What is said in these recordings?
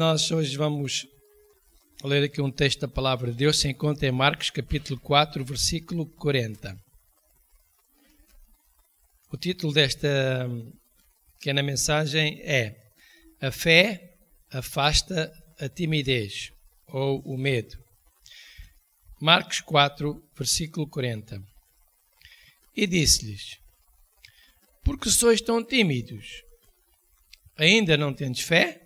Nós hoje vamos ler aqui um texto da Palavra de Deus, se encontra em Marcos capítulo 4, versículo 40. O título desta pequena mensagem é: A fé afasta a timidez ou o medo. Marcos 4, versículo 40. E disse-lhes: Por que sois tão tímidos? Ainda não tendes fé?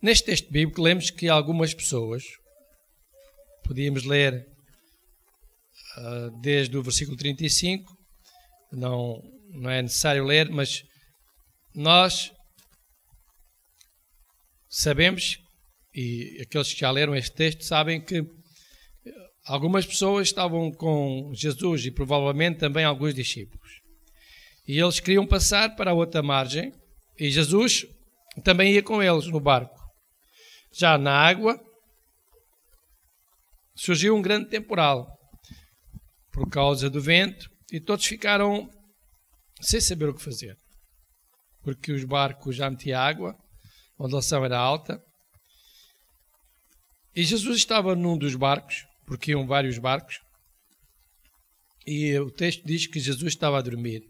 Neste texto bíblico lemos que algumas pessoas, podíamos ler desde o versículo 35, não é necessário ler, mas nós sabemos, e aqueles que já leram este texto sabem que algumas pessoas estavam com Jesus e provavelmente também alguns discípulos. E eles queriam passar para a outra margem e Jesus também ia com eles no barco. Já na água surgiu um grande temporal por causa do vento e todos ficaram sem saber o que fazer. Porque os barcos já metiam água, a ondulação era alta. E Jesus estava num dos barcos, porque iam vários barcos, e o texto diz que Jesus estava a dormir.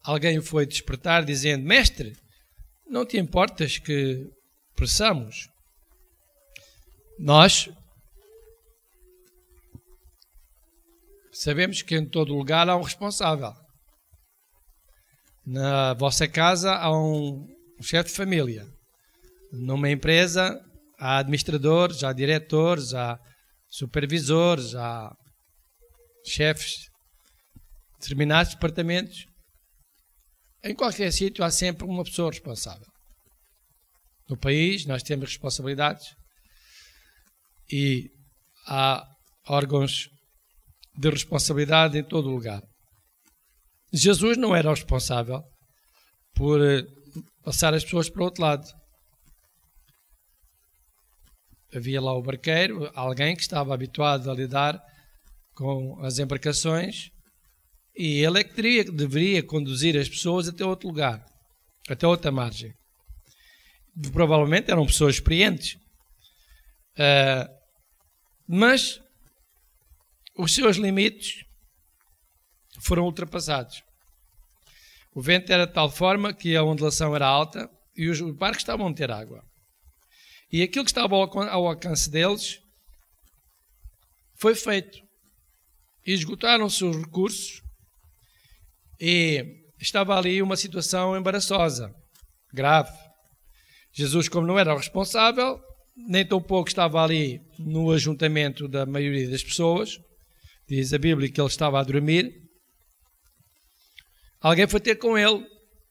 Alguém o foi despertar dizendo: Mestre, não te importas que pereçamos? Nós sabemos que em todo lugar há um responsável. Na vossa casa há um chefe de família. Numa empresa há administradores, há diretores, há supervisores, há chefes de determinados departamentos. Em qualquer sítio há sempre uma pessoa responsável. No país nós temos responsabilidades e há órgãos de responsabilidade em todo o lugar. Jesus não era o responsável por passar as pessoas para o outro lado. Havia lá o barqueiro, alguém que estava habituado a lidar com as embarcações, e ele é que deveria conduzir as pessoas até outro lugar, até outra margem. Provavelmente eram pessoas experientes, mas os seus limites foram ultrapassados. O vento era de tal forma que a ondulação era alta e os barcos estavam a ter água. E aquilo que estava ao alcance deles foi feito. E esgotaram-se os recursos e estava ali uma situação embaraçosa, grave. Jesus, como não era o responsável, nem tão pouco estava ali no ajuntamento da maioria das pessoas, diz a Bíblia que ele estava a dormir. Alguém foi ter com ele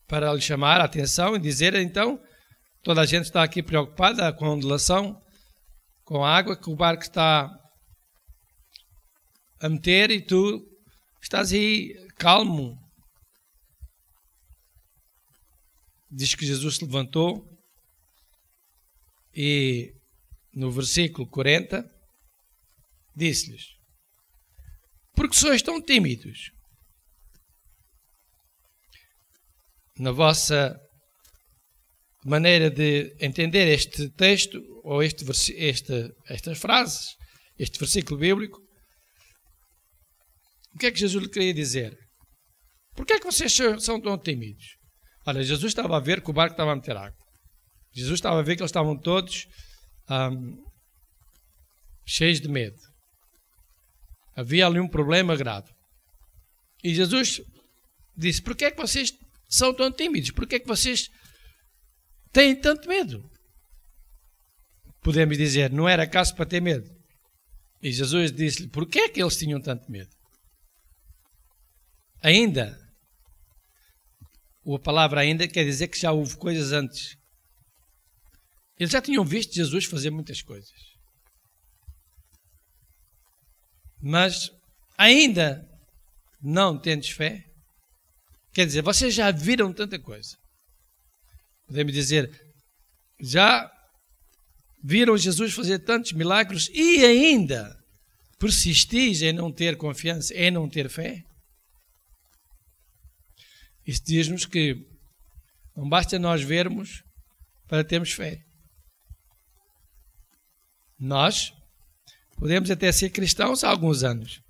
para lhe chamar a atenção e dizer: então, toda a gente está aqui preocupada com a ondulação, com a água que o barco está a meter e tu estás aí calmo. Diz que Jesus se levantou e no versículo 40 disse-lhes: Por que sois tão tímidos? Na vossa maneira de entender este texto, ou estas frases, este versículo bíblico, o que é que Jesus lhe queria dizer? Por que é que vocês são tão tímidos? Olha, Jesus estava a ver que o barco estava a meter água. Jesus estava a ver que eles estavam todos cheios de medo. Havia ali um problema grave. E Jesus disse: por que é que vocês são tão tímidos? Por que é que vocês têm tanto medo? Podemos dizer: não era caso para ter medo. E Jesus disse-lhe: por que é que eles tinham tanto medo? Ainda, a palavra ainda quer dizer que já houve coisas antes. Eles já tinham visto Jesus fazer muitas coisas. Mas ainda não tendes fé? Quer dizer, vocês já viram tanta coisa. Podemos dizer, já viram Jesus fazer tantos milagres e ainda persistis em não ter confiança, em não ter fé? Isso diz-nos que não basta nós vermos para termos fé. Nós podemos até ser cristãos há alguns anos.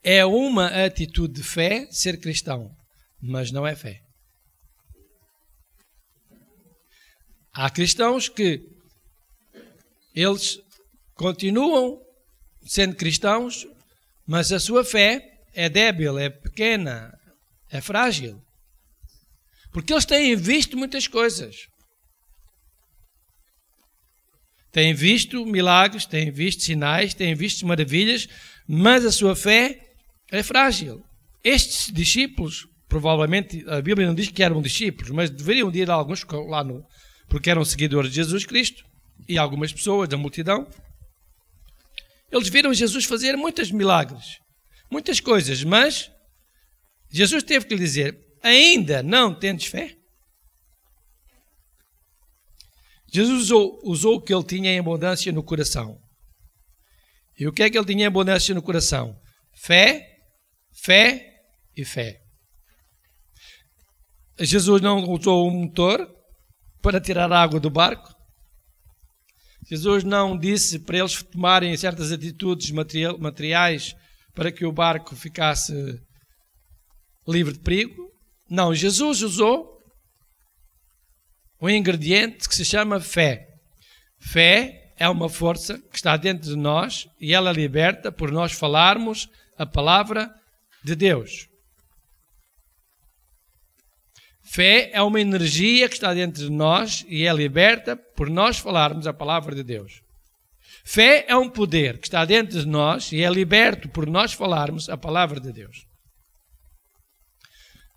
É uma atitude de fé ser cristão, mas não é fé. Há cristãos que eles continuam sendo cristãos, mas a sua fé é débil, é pequena, é frágil. Porque eles têm visto muitas coisas. Têm visto milagres, têm visto sinais, têm visto maravilhas, mas a sua fé é frágil. Estes discípulos, provavelmente, a Bíblia não diz que eram discípulos, mas deveriam ir alguns lá porque eram seguidores de Jesus Cristo, e algumas pessoas da multidão. Eles viram Jesus fazer muitos milagres, muitas coisas, mas Jesus teve que lhe dizer: ainda não tendes fé? Jesus usou o que ele tinha em abundância no coração. E o que é que ele tinha em abundância no coração? Fé, fé e fé. Jesus não usou um motor para tirar a água do barco. Jesus não disse para eles tomarem certas atitudes materiais para que o barco ficasse livre de perigo. Não, Jesus usou um ingrediente que se chama fé. Fé é uma força que está dentro de nós e ela liberta por nós falarmos a palavra de Deus. Fé é uma energia que está dentro de nós e é liberta por nós falarmos a palavra de Deus. Fé é um poder que está dentro de nós e é liberto por nós falarmos a palavra de Deus.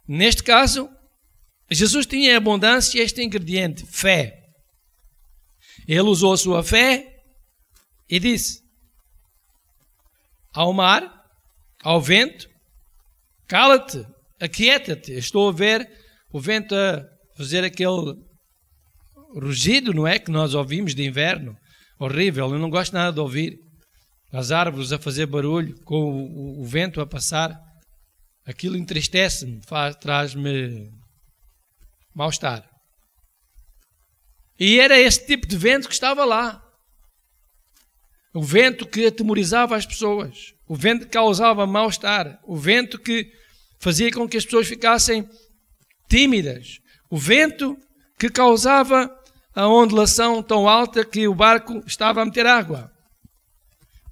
Neste caso, Jesus tinha em abundância este ingrediente, fé. Ele usou a sua fé e disse ao mar, ao vento: cala-te, aquieta-te. Estou a ver o vento a fazer aquele rugido, não é? Que nós ouvimos de inverno. Horrível, eu não gosto nada de ouvir. As árvores a fazer barulho, com o vento a passar. Aquilo entristece-me, traz-me mal-estar. E era esse tipo de vento que estava lá. O vento que atemorizava as pessoas. O vento que causava mal-estar. O vento que fazia com que as pessoas ficassem tímidas. O vento que causava a ondulação tão alta que o barco estava a meter água.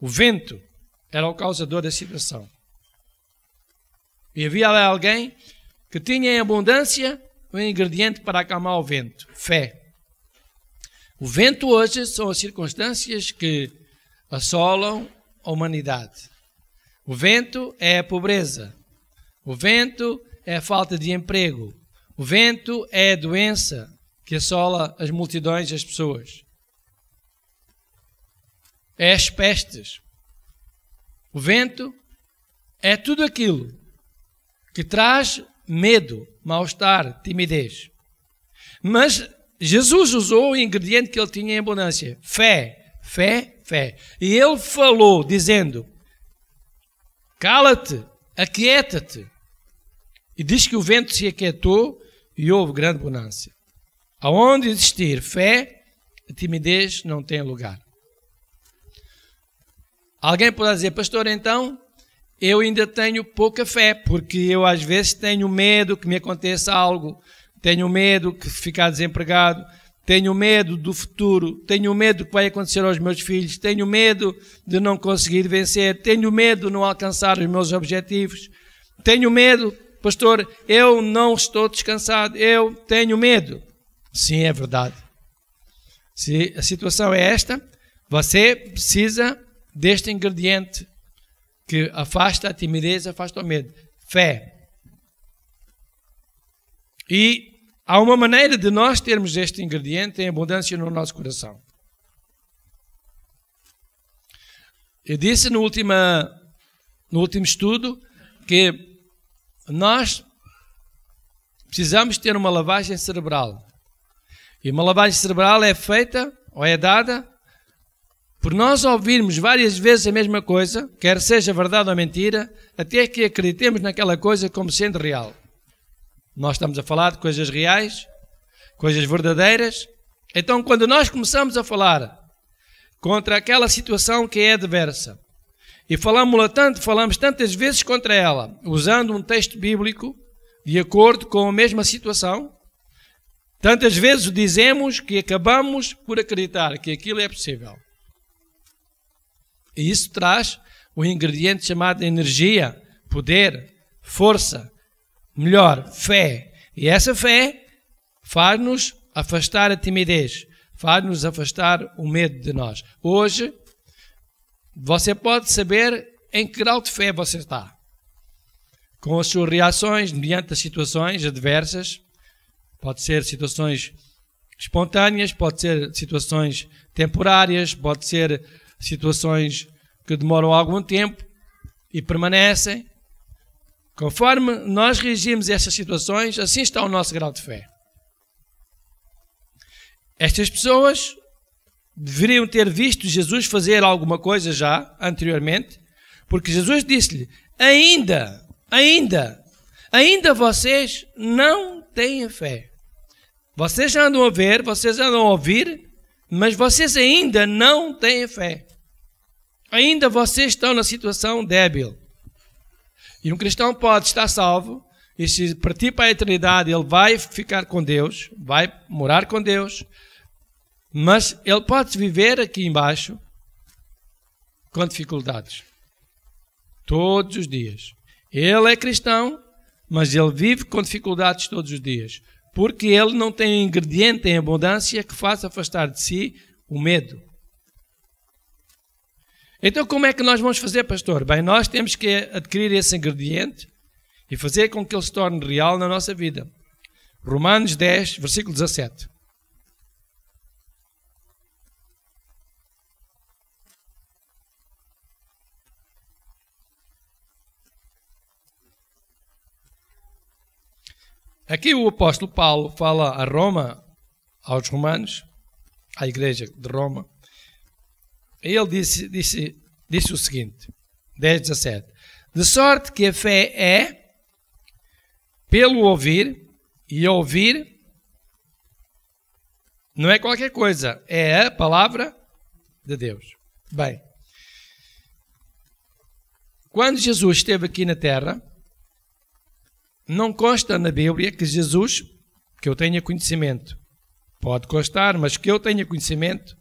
O vento era o causador da situação. E havia lá alguém que tinha em abundância um ingrediente para acalmar o vento: fé. O vento hoje são as circunstâncias que assolam a humanidade. O vento é a pobreza. O vento é a falta de emprego. O vento é a doença que assola as multidões e as pessoas. É as pestes. O vento é tudo aquilo que traz medo, mal-estar, timidez. Mas Jesus usou o ingrediente que ele tinha em abundância: fé, fé, fé. E ele falou dizendo: cala-te, aquieta-te. E diz que o vento se aquietou e houve grande bonança. Aonde existir fé, a timidez não tem lugar. Alguém pode dizer: pastor, então eu ainda tenho pouca fé, porque eu às vezes tenho medo que me aconteça algo, tenho medo de ficar desempregado, tenho medo do futuro, tenho medo do que vai acontecer aos meus filhos, tenho medo de não conseguir vencer, tenho medo de não alcançar os meus objetivos, tenho medo, pastor, eu não estou descansado, eu tenho medo. Sim, é verdade. Se a situação é esta, você precisa deste ingrediente que afasta a timidez, afasta o medo: fé. E há uma maneira de nós termos este ingrediente em abundância no nosso coração. Eu disse no último estudo que nós precisamos ter uma lavagem cerebral. E uma lavagem cerebral é feita, ou é dada, por nós ouvirmos várias vezes a mesma coisa, quer seja verdade ou mentira, até que acreditemos naquela coisa como sendo real. Nós estamos a falar de coisas reais, coisas verdadeiras, Então, quando nós começamos a falar contra aquela situação que é adversa, e falamos tantas vezes contra ela, usando um texto bíblico de acordo com a mesma situação, tantas vezes dizemos que acabamos por acreditar que aquilo é possível. E isso traz o ingrediente chamado energia, poder, força, melhor, fé. E essa fé faz-nos afastar a timidez, faz-nos afastar o medo de nós. Hoje, você pode saber em que grau de fé você está. Com as suas reações diante das situações adversas, pode ser situações espontâneas, pode ser situações temporárias, pode ser situações que demoram algum tempo e permanecem. Conforme nós reagimos a estas situações, assim está o nosso grau de fé. Estas pessoas deveriam ter visto Jesus fazer alguma coisa já anteriormente, porque Jesus disse-lhe: ainda vocês não têm fé. Vocês já andam a ver, vocês andam a ouvir, mas vocês ainda não têm fé. Ainda vocês estão na situação débil. E um cristão pode estar salvo, e se partir para a eternidade, ele vai ficar com Deus, vai morar com Deus, mas ele pode viver aqui embaixo com dificuldades. Todos os dias. Ele é cristão, mas ele vive com dificuldades todos os dias, porque ele não tem um ingrediente em abundância que faça afastar de si o medo. Então, como é que nós vamos fazer, pastor? Bem, nós temos que adquirir esse ingrediente e fazer com que ele se torne real na nossa vida. Romanos 10, versículo 17. Aqui o apóstolo Paulo fala a Roma, aos romanos, à igreja de Roma. E ele disse o seguinte, 10:17. De sorte que a fé é pelo ouvir, e ouvir não é qualquer coisa, é a palavra de Deus. Bem, quando Jesus esteve aqui na terra, não consta na Bíblia que Jesus, que eu tenha conhecimento, pode constar, mas que eu tenha conhecimento,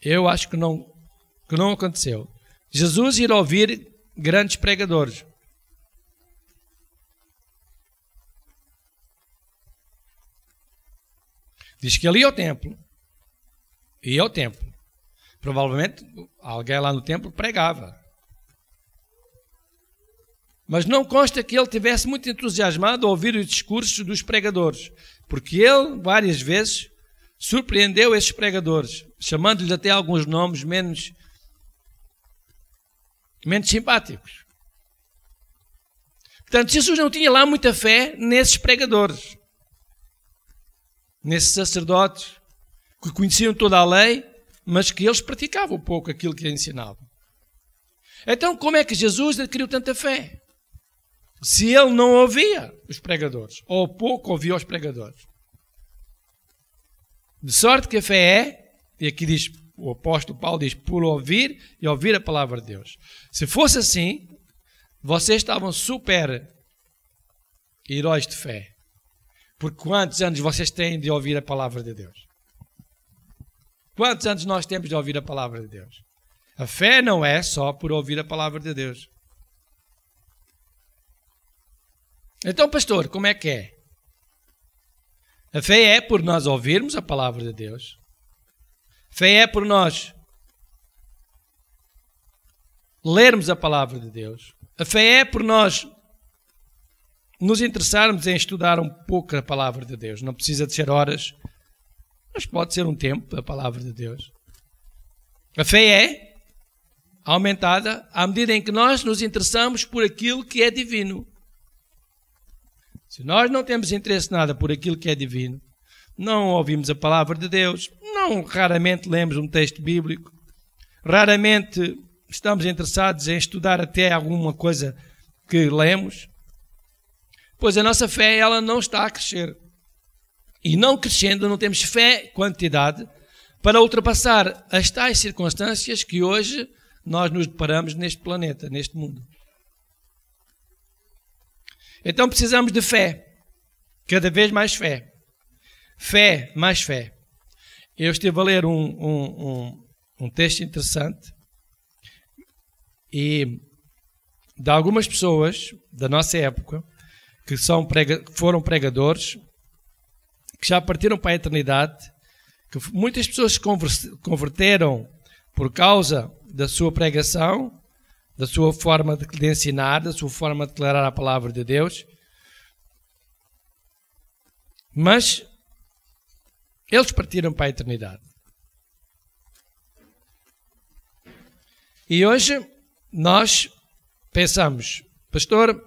eu acho que não aconteceu. Jesus ir ouvir grandes pregadores. Diz que ele ia ao templo. Ia ao templo. Provavelmente alguém lá no templo pregava. Mas não consta que ele tivesse muito entusiasmado a ouvir os discursos dos pregadores. Porque ele, várias vezes, surpreendeu esses pregadores, chamando-lhes até alguns nomes menos simpáticos. Portanto, Jesus não tinha lá muita fé nesses pregadores, nesses sacerdotes que conheciam toda a lei, mas que eles praticavam pouco aquilo que ensinavam. Então, como é que Jesus adquiriu tanta fé? Se ele não ouvia os pregadores, ou pouco ouvia os pregadores. De sorte que a fé é, e aqui diz, o apóstolo Paulo diz, por ouvir e ouvir a palavra de Deus. Se fosse assim, vocês estavam super heróis de fé. Porque quantos anos vocês têm de ouvir a palavra de Deus? Quantos anos nós temos de ouvir a palavra de Deus? A fé não é só por ouvir a palavra de Deus. Então, pastor, como é que é? A fé é por nós ouvirmos a palavra de Deus. A fé é por nós lermos a palavra de Deus. A fé é por nós nos interessarmos em estudar um pouco a palavra de Deus. Não precisa de ser horas, mas pode ser um tempo da palavra de Deus. A fé é aumentada à medida em que nós nos interessamos por aquilo que é divino. Se nós não temos interesse nada por aquilo que é divino, não ouvimos a palavra de Deus, raramente lemos um texto bíblico, raramente estamos interessados em estudar até alguma coisa que lemos, pois a nossa fé ela não está a crescer. E não crescendo, não temos fé, quantidade, para ultrapassar as tais circunstâncias que hoje nós nos deparamos neste planeta, neste mundo. Então precisamos de fé, cada vez mais fé. Fé, mais fé. Eu estive a ler um texto interessante e de algumas pessoas da nossa época que foram pregadores, que já partiram para a eternidade, que muitas pessoas se converteram por causa da sua pregação, da sua forma de ensinar, da sua forma de declarar a palavra de Deus. Mas eles partiram para a eternidade. E hoje nós pensamos, pastor,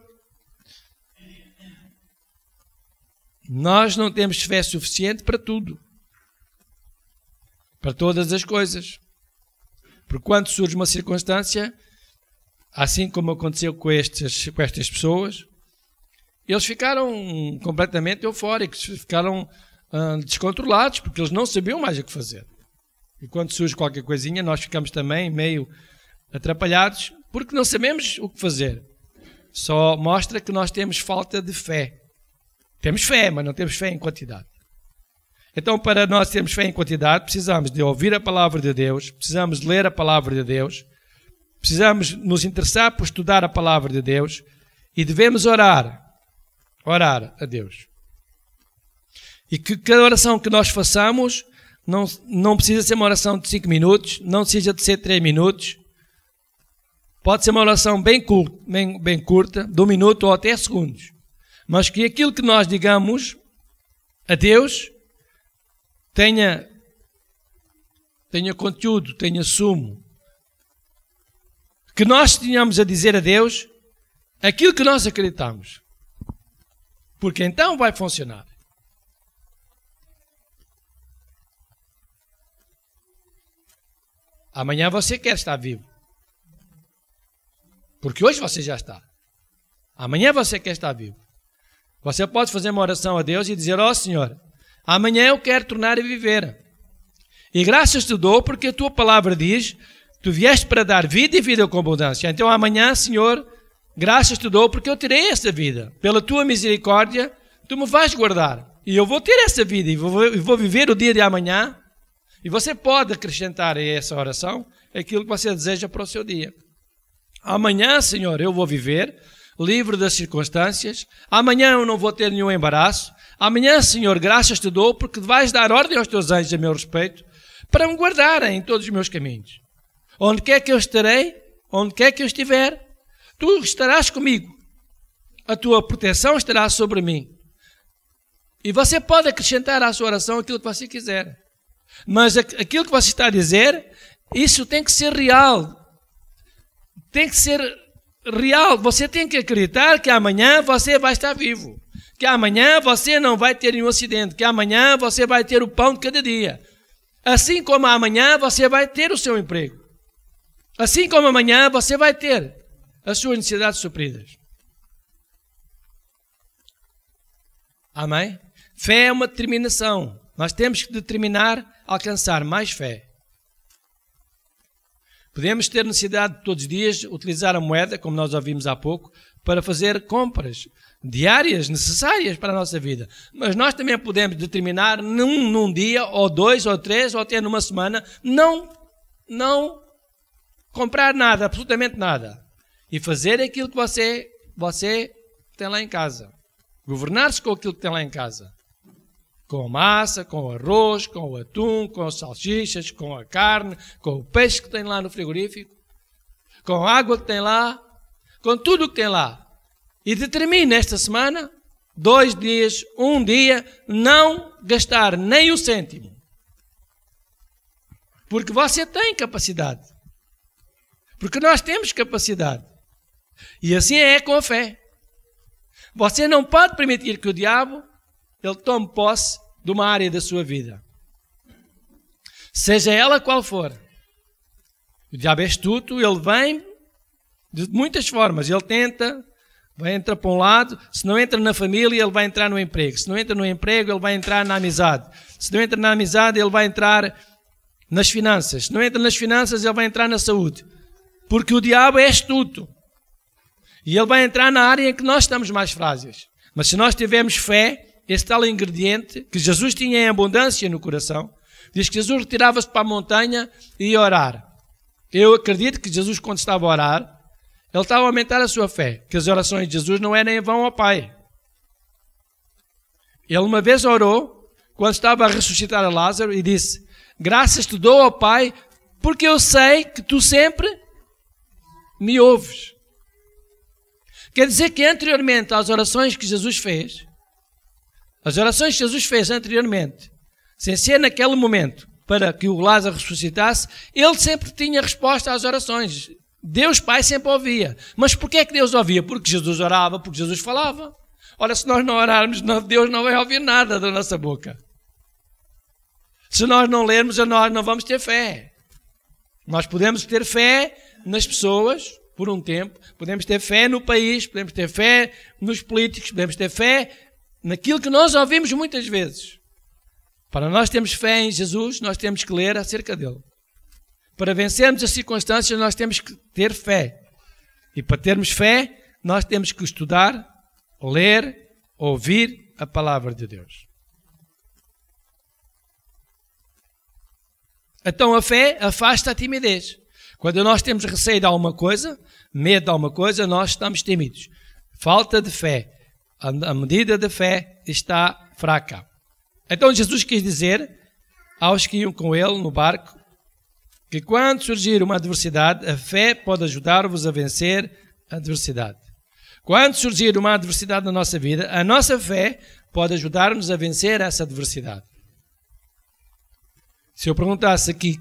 nós não temos fé suficiente para tudo, para todas as coisas. Porque quando surge uma circunstância, assim como aconteceu com estas pessoas, eles ficaram completamente eufóricos, ficaram descontrolados, porque eles não sabiam mais o que fazer. E quando surge qualquer coisinha, nós ficamos também meio atrapalhados, porque não sabemos o que fazer. Só mostra que nós temos falta de fé. Temos fé, mas não temos fé em quantidade. Então, para nós termos fé em quantidade, precisamos de ouvir a palavra de Deus, precisamos de ler a palavra de Deus, precisamos nos interessar por estudar a palavra de Deus e devemos orar a Deus. E que cada oração que nós façamos não precisa ser uma oração de 5 minutos, não precisa de ser 3 minutos. Pode ser uma oração bem curta, de 1 minuto ou até segundos. Mas que aquilo que nós digamos a Deus tenha conteúdo, tenha sumo. Que nós tenhamos a dizer a Deus aquilo que nós acreditamos. Porque então vai funcionar. Amanhã você quer estar vivo. Porque hoje você já está. Amanhã você quer estar vivo. Você pode fazer uma oração a Deus e dizer, ó Senhor, amanhã eu quero tornar a viver. E graças te dou porque a tua palavra diz, tu vieste para dar vida e vida com abundância. Então amanhã, Senhor, graças te dou porque eu terei essa vida. Pela tua misericórdia, tu me vais guardar. E eu vou ter essa vida e vou viver o dia de amanhã. E você pode acrescentar a essa oração aquilo que você deseja para o seu dia. Amanhã, Senhor, eu vou viver livre das circunstâncias. Amanhã eu não vou ter nenhum embaraço. Amanhã, Senhor, graças te dou porque vais dar ordem aos teus anjos a meu respeito para me guardarem em todos os meus caminhos. Onde quer que eu estarei, onde quer que eu estiver, tu estarás comigo. A tua proteção estará sobre mim. E você pode acrescentar à sua oração aquilo que você quiser. Mas aquilo que você está a dizer, isso tem que ser real. Tem que ser real. Você tem que acreditar que amanhã você vai estar vivo. Que amanhã você não vai ter nenhum acidente. Que amanhã você vai ter o pão de cada dia. Assim como amanhã você vai ter o seu emprego. Assim como amanhã você vai ter as suas necessidades supridas. Amém? Fé é uma determinação. Nós temos que determinar alcançar mais fé. Podemos ter necessidade de todos os dias utilizar a moeda, como nós ouvimos há pouco, para fazer compras diárias necessárias para a nossa vida. Mas nós também podemos determinar num dia, ou 2, ou 3, ou até numa semana, não comprar nada, absolutamente nada. E fazer aquilo que você tem lá em casa. Governar-se com aquilo que tem lá em casa. Com a massa, com o arroz, com o atum, com as salsichas, com a carne, com o peixe que tem lá no frigorífico, com a água que tem lá, com tudo o que tem lá. E determine esta semana, 2 dias, 1 dia, não gastar nem um cêntimo. Porque você tem capacidade. Porque nós temos capacidade. E assim é com a fé. Você não pode permitir que o diabo ele tome posse de uma área da sua vida. Seja ela qual for. O diabo é astuto, ele vem de muitas formas. Ele tenta Vai entrar para um lado, se não entra na família, ele vai entrar no emprego. Se não entra no emprego, ele vai entrar na amizade. Se não entra na amizade, ele vai entrar nas finanças. Se não entra nas finanças, ele vai entrar na saúde. Porque o diabo é astuto. E ele vai entrar na área em que nós estamos mais frágeis. Mas se nós tivermos fé, esse tal ingrediente que Jesus tinha em abundância no coração, diz que Jesus retirava-se para a montanha e ia orar. Eu acredito que Jesus, quando estava a orar, ele estava a aumentar a sua fé, que as orações de Jesus não eram em vão ao Pai. Ele uma vez orou, quando estava a ressuscitar a Lázaro, e disse: graças te dou ao Pai, porque eu sei que tu sempre me ouves. Quer dizer que anteriormente às orações que Jesus fez, as orações que Jesus fez anteriormente, sem ser naquele momento, para que o Lázaro ressuscitasse, ele sempre tinha resposta às orações. Deus Pai sempre ouvia. Mas porquê é que Deus ouvia? Porque Jesus orava, porque Jesus falava. Ora, se nós não orarmos, Deus não vai ouvir nada da nossa boca. Se nós não lermos, nós não vamos ter fé. Nós podemos ter fé nas pessoas, por um tempo, podemos ter fé no país, podemos ter fé nos políticos, podemos ter fé naquilo que nós ouvimos muitas vezes. Para nós termos fé em Jesus, nós temos que ler acerca dele. Para vencermos as circunstâncias, nós temos que ter fé. E para termos fé, nós temos que estudar, ler, ouvir a palavra de Deus. Então a fé afasta a timidez. Quando nós temos receio de alguma coisa, medo de alguma coisa, nós estamos tímidos. Falta de fé. A medida de fé está fraca. Então Jesus quis dizer aos que iam com ele no barco que quando surgir uma adversidade, a fé pode ajudar-vos a vencer a adversidade. Quando surgir uma adversidade na nossa vida, a nossa fé pode ajudar-nos a vencer essa adversidade. Se eu perguntasse aqui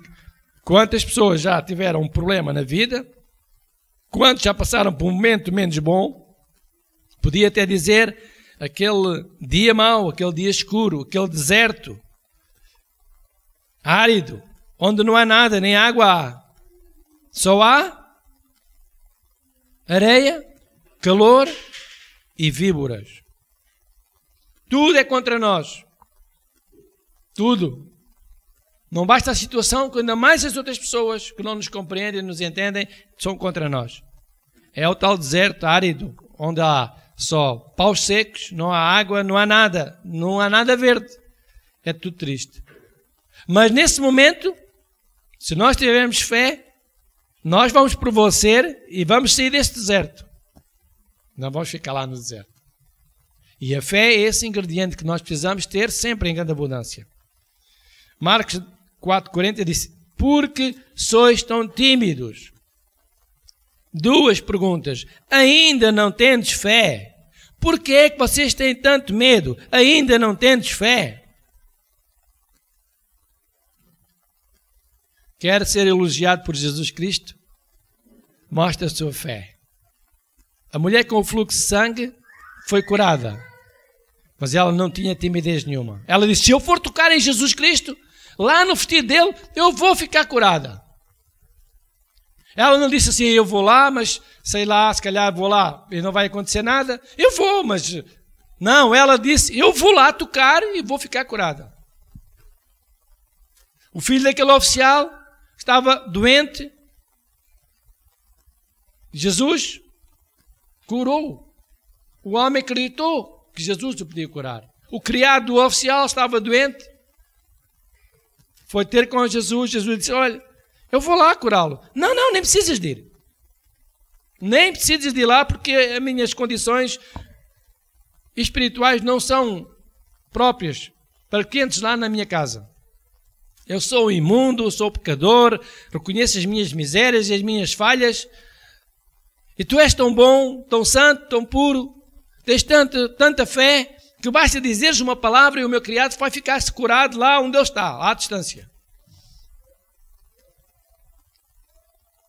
quantas pessoas já tiveram um problema na vida, quantos já passaram por um momento menos bom, podia até dizer aquele dia mau, aquele dia escuro, aquele deserto, árido, onde não há nada, nem água há. Só há areia, calor e víboras. Tudo é contra nós. Tudo. Não basta a situação, que ainda mais as outras pessoas que não nos compreendem, nos entendem, são contra nós. É o tal deserto árido, onde há só paus secos, não há água, não há nada verde. É tudo triste. Mas nesse momento, se nós tivermos fé, nós vamos prevalecer e vamos sair deste deserto. Não vamos ficar lá no deserto. E a fé é esse ingrediente que nós precisamos ter sempre em grande abundância. Marcos 4,40 disse: porque sois tão tímidos? Duas perguntas. Ainda não tendes fé? Por que é que vocês têm tanto medo? Ainda não tendes fé? Quer ser elogiado por Jesus Cristo? Mostra a sua fé. A mulher com o fluxo de sangue foi curada, mas ela não tinha timidez nenhuma. Ela disse: se eu for tocar em Jesus Cristo, lá no vestido dele, eu vou ficar curada. Ela não disse assim: eu vou lá, mas sei lá, se calhar vou lá e não vai acontecer nada. Eu vou, mas... Não, ela disse: eu vou lá tocar e vou ficar curada. O filho daquele oficial estava doente. Jesus curou. O homem acreditou que Jesus o podia curar. O criado do oficial estava doente. Foi ter com Jesus. Jesus disse: olha, eu vou lá curá-lo. Não, nem precisas de ir. Nem precisas de ir lá, porque as minhas condições espirituais não são próprias para que entres lá na minha casa. Eu sou imundo, sou pecador, reconheço as minhas misérias e as minhas falhas. E tu és tão bom, tão santo, tão puro, tens tanta fé, que basta dizeres uma palavra e o meu criado vai ficar-se curado lá onde ele está, à distância.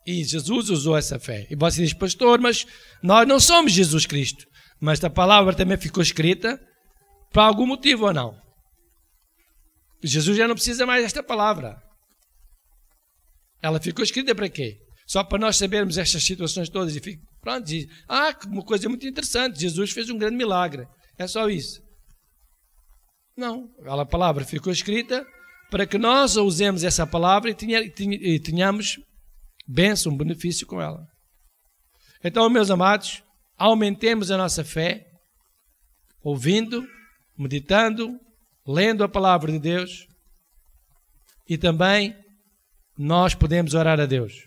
E Jesus usou essa fé. E você diz: pastor, mas nós não somos Jesus Cristo. Mas a palavra também ficou escrita por algum motivo ou não? Jesus já não precisa mais desta palavra. Ela ficou escrita para quê? Só para nós sabermos estas situações todas e fico, pronto, diz, uma coisa muito interessante, Jesus fez um grande milagre. É só isso. Não, a palavra ficou escrita para que nós usemos essa palavra e tenhamos bênção, benefício com ela. Então, meus amados, aumentemos a nossa fé, ouvindo, meditando, lendo a palavra de Deus, e também nós podemos orar a Deus.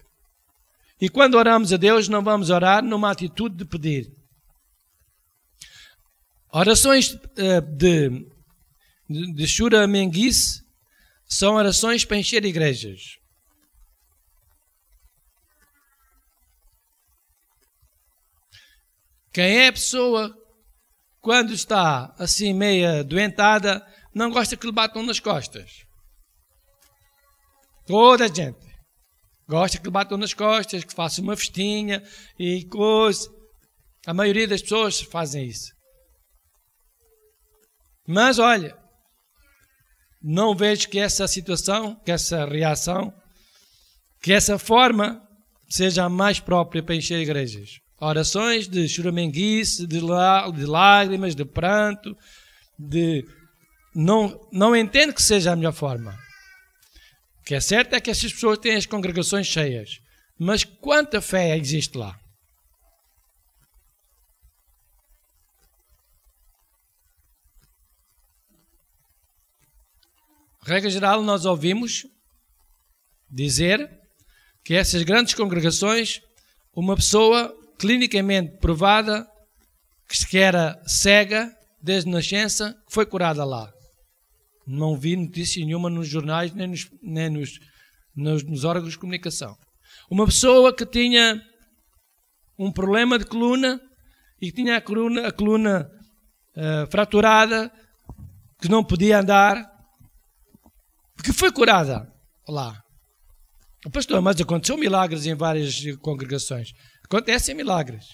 E quando oramos a Deus, não vamos orar numa atitude de pedir. Orações de churamenguice são orações para encher igrejas. Quem é a pessoa, quando está assim meia doentada, não gosta que lhe batam nas costas? Toda a gente gosta que lhe batam nas costas, que faça uma festinha e coisa. A maioria das pessoas fazem isso. Mas olha, não vejo que essa situação, que essa reação, que essa forma seja a mais própria para encher igrejas. Orações de churamenguice, de lágrimas, de pranto, não entendo que seja a melhor forma. O que é certo é que essas pessoas têm as congregações cheias. Mas quanta fé existe lá? Regra geral, nós ouvimos dizer que essas grandes congregações, uma pessoa clinicamente provada, que era cega desde nascença, foi curada lá. Não vi notícia nenhuma nos jornais, nem nos órgãos de comunicação. Uma pessoa que tinha um problema de coluna e que tinha a coluna fraturada, que não podia andar, que foi curada lá. Pastor, mas aconteceu milagres em várias congregações. Acontecem milagres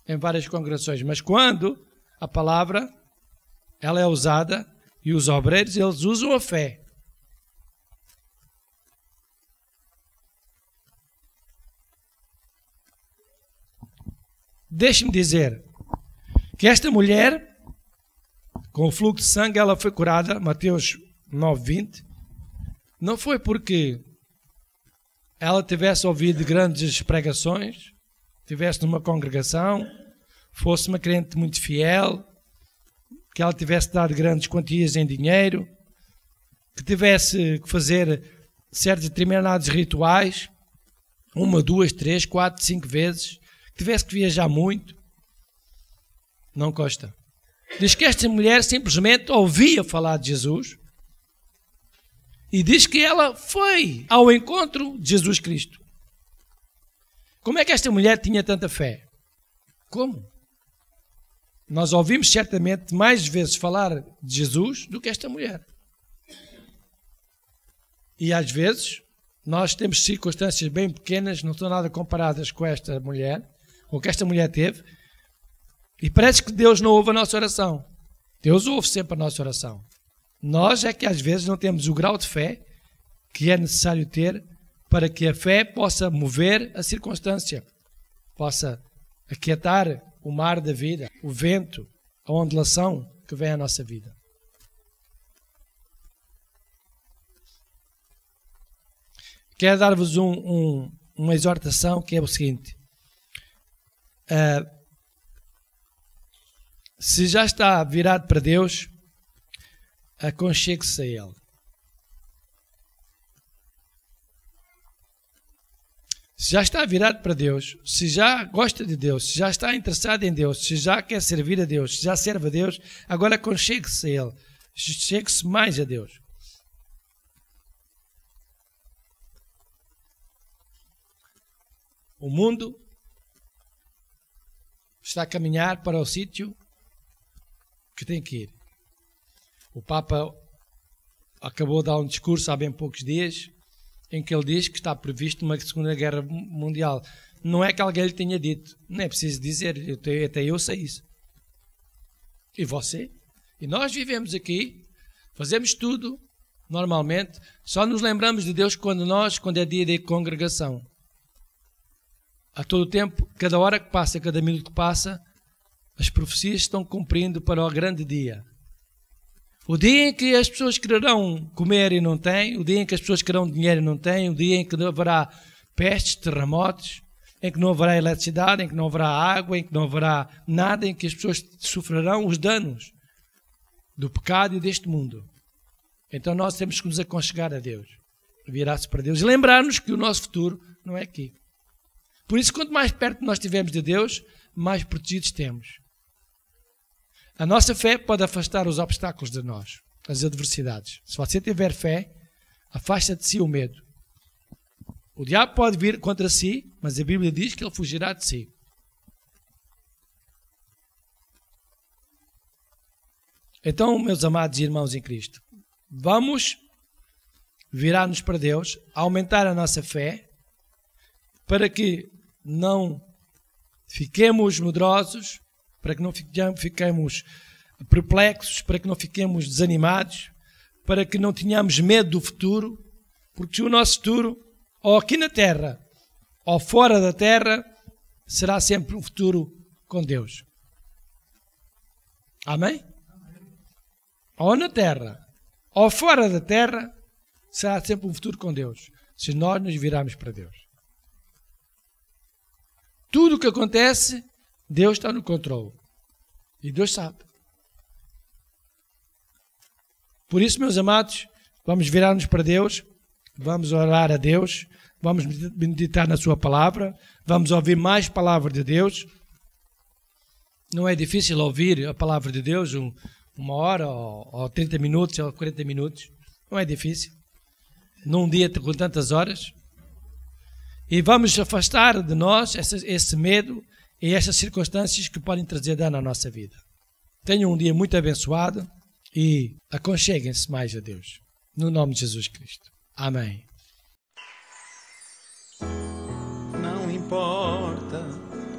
em várias congregações, mas quando a palavra ela é usada e os obreiros eles usam a fé. Deixe-me dizer que esta mulher com o fluxo de sangue ela foi curada, Mateus 9:20, não foi porque ela tivesse ouvido grandes pregações, tivesse numa congregação, fosse uma crente muito fiel, que ela tivesse dado grandes quantias em dinheiro, que tivesse que fazer certos determinados rituais, 1, 2, 3, 4, 5 vezes, que tivesse que viajar muito. Não consta. Diz que esta mulher simplesmente ouvia falar de Jesus e diz que ela foi ao encontro de Jesus Cristo. Como é que esta mulher tinha tanta fé? Como? Nós ouvimos certamente mais vezes falar de Jesus do que esta mulher. E às vezes nós temos circunstâncias bem pequenas, não são nada comparadas com esta mulher, com o que esta mulher teve, e parece que Deus não ouve a nossa oração. Deus ouve sempre a nossa oração. Nós é que às vezes não temos o grau de fé que é necessário ter para que a fé possa mover a circunstância, possa aquietar o mar da vida, o vento, a ondulação que vem à nossa vida. Quero dar-vos uma exortação que é o seguinte. Se já está virado para Deus, aconchegue-se a Ele. Se já está virado para Deus, se já gosta de Deus, se já está interessado em Deus, se já quer servir a Deus, se já serve a Deus, agora aconchegue-se a Ele. Chegue-se mais a Deus. O mundo está a caminhar para o sítio que tem que ir. O Papa acabou de dar um discurso há bem poucos dias em que ele diz que está previsto uma Segunda Guerra Mundial. Não é que alguém lhe tenha dito, não é preciso dizer, até eu sei isso. E você? E nós vivemos aqui, fazemos tudo normalmente, só nos lembramos de Deus quando é dia de congregação. A todo o tempo, cada hora que passa, cada minuto que passa, as profecias estão cumprindo para o grande dia. O dia em que as pessoas quererão comer e não têm, o dia em que as pessoas quererão dinheiro e não têm, o dia em que não haverá pestes, terremotos, em que não haverá eletricidade, em que não haverá água, em que não haverá nada, em que as pessoas sofrerão os danos do pecado e deste mundo. Então nós temos que nos aconchegar a Deus, virar-se para Deus e lembrar-nos que o nosso futuro não é aqui. Por isso, quanto mais perto nós estivermos de Deus, mais protegidos temos. A nossa fé pode afastar os obstáculos de nós, as adversidades. Se você tiver fé, afasta de si o medo. O diabo pode vir contra si, mas a Bíblia diz que ele fugirá de si. Então, meus amados irmãos em Cristo, vamos virar-nos para Deus, aumentar a nossa fé, para que não fiquemos medrosos, para que não fiquemos perplexos, para que não fiquemos desanimados, para que não tenhamos medo do futuro, porque o nosso futuro, ou aqui na terra, ou fora da terra, será sempre um futuro com Deus. Amém? Ou na terra, ou fora da terra, será sempre um futuro com Deus, se nós nos virarmos para Deus. Tudo o que acontece, Deus está no controle. E Deus sabe. Por isso, meus amados, vamos virar-nos para Deus, vamos orar a Deus, vamos meditar na sua palavra, vamos ouvir mais palavra de Deus. Não é difícil ouvir a palavra de Deus uma hora, ou 30 minutos, ou 40 minutos. Não é difícil. Num dia com tantas horas. E vamos afastar de nós esse medo e essas circunstâncias que podem trazer dano à nossa vida. Tenham um dia muito abençoado e aconcheguem-se mais a Deus. No nome de Jesus Cristo. Amém. Não importa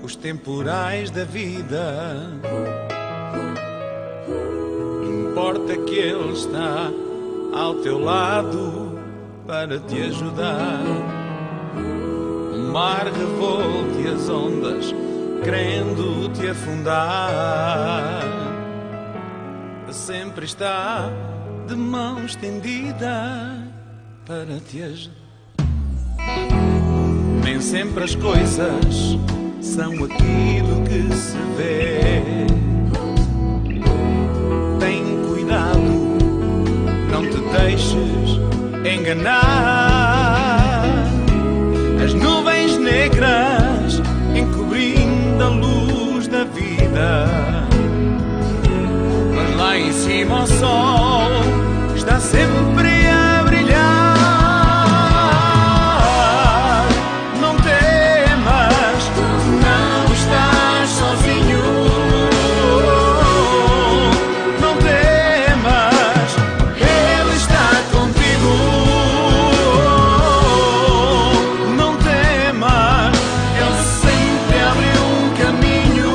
os temporais da vida, importa que Ele está ao teu lado para te ajudar. O mar revolte as ondas, querendo te afundar. Sempre está de mão estendida para te ajudar. Nem sempre as coisas são aquilo que se vê. Tem cuidado, não te deixes enganar. As nuvens negras encobrindo a luz da vida, mas lá em cima o sol está sempre a brilhar. Não temas, não estás sozinho. Não temas, Ele está contigo. Não temas, Ele sempre abre um caminho.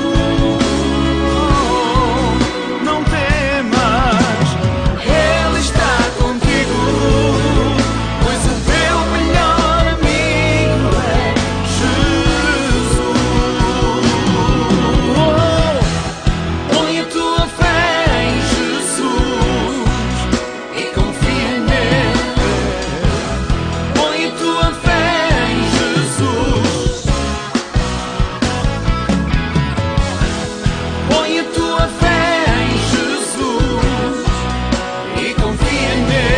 Não temas, Ele está contigo, pois o teu melhor amigo é Jesus. Põe a tua fé em Jesus e confia nele. Põe a tua fé em Jesus. Põe a tua fé em Jesus e confia nele.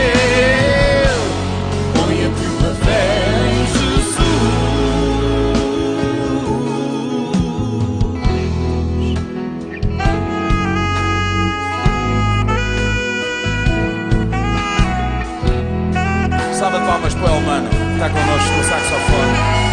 Põe a tua fé em Jesus. Salva palmas para o Elmano, que está connosco no saxofone.